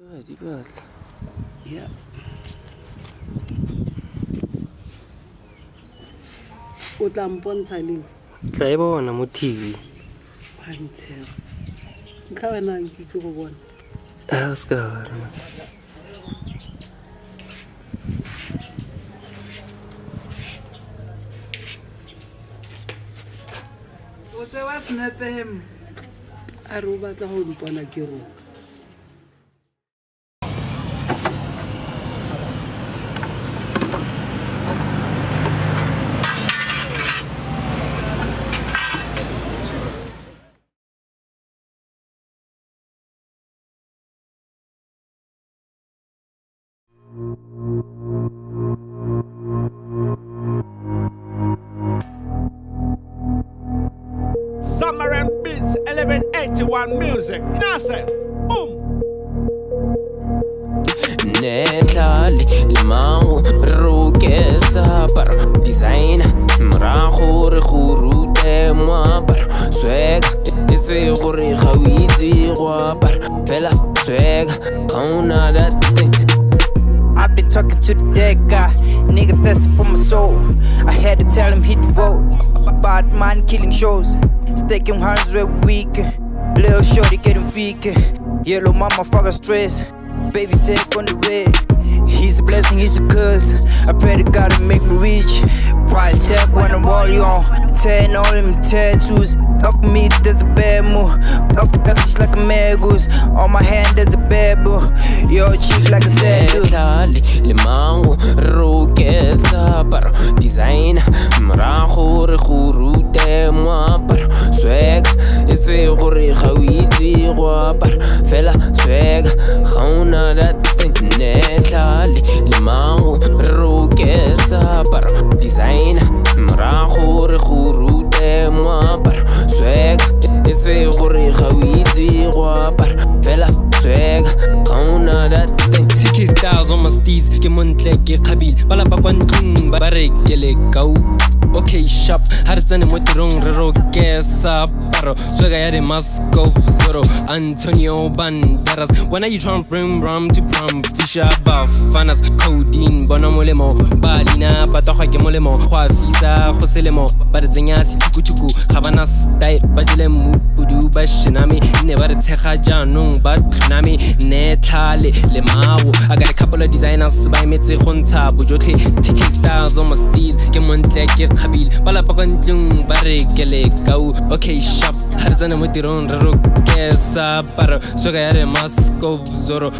Di batla. Yeah. O tla mpontsha leng? Tla e bona mo TV. Wa ntshega. Ntlha wena ke tlo go bona. Ska bona. O tse wa snape a re o batla go mpona ke roka. Summer and Beats 1181 music. Nasa, boom. Netali limau rukesa par design mrago re go rute mo par swag ese go re gawizi go par fela swag kauna that thing. I've been talking to the dead guy, nigga thirsty for my soul. I had to tell him hit the road. Bad man killing shows, staking hands every week. Little shorty getting freaky. Yellow mama fucker stress. Baby take on the red. He's a blessing, he's a curse. I pray to God to make me rich. Price tag when I roll you on. Tearing all them tattoos. Off me, there's a bad move. Off the glasses like a mad goose. On my hand, there's a bad boo. Yo, cheek like a sad dude. Netali limau rukesa par design mrago re go rute mo par swag ese go re gawizi go par fela swag gauna that thing. Netali limau rukesa par design mrago re go rute mo par swag ese go re gawizi go par fela swag gauna that thing. TK Styles on my steez. Ke montle ke khabil. Bala ba kwa ntlong ba re ke le kau. Okay sharp. Ha re tsene mo tirong re rokesa paro. Swega ya de Moscow Zoro. Antonio Banderas. When are you trying to bring rum to prom? Fisher Bafanas. Codeine bona molemo. Balina patogwa ke molemo. Gwa fisa go selemo. Ba re tsenya sethukutuku. Ga bana style ba jele mubudu ba shinami. Ne ba re tshega jaanong ba tlhoname. Netlale le mawo. I got a couple of designers ba emetse go ntsha bojotlhe. TK Styles on my steez. Ke montle ke khabil. Bala pa kwa ntlong ba re ke le kau. Okay sharp. Ha re tsena mo tirong re rokesa paro. Swega ya re Moscow Zoro.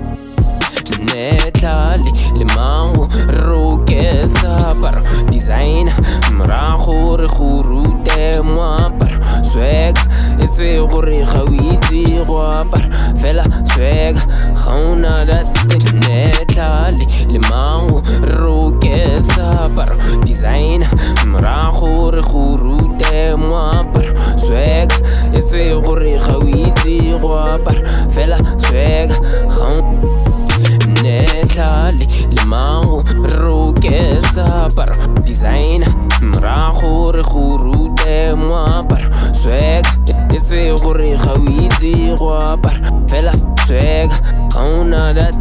Netali limau rukesa par design mrago re go rute mo par swag ese go re gawizi go par fela swag gauna that thing. Netali limau rukesa par design mrago re go rute mo par swag ese go re gawizi go par fela swag gauna. Netali limau rukesa par design mrago re go rute mo par swag ese go re gawizi go par fela swag kauna that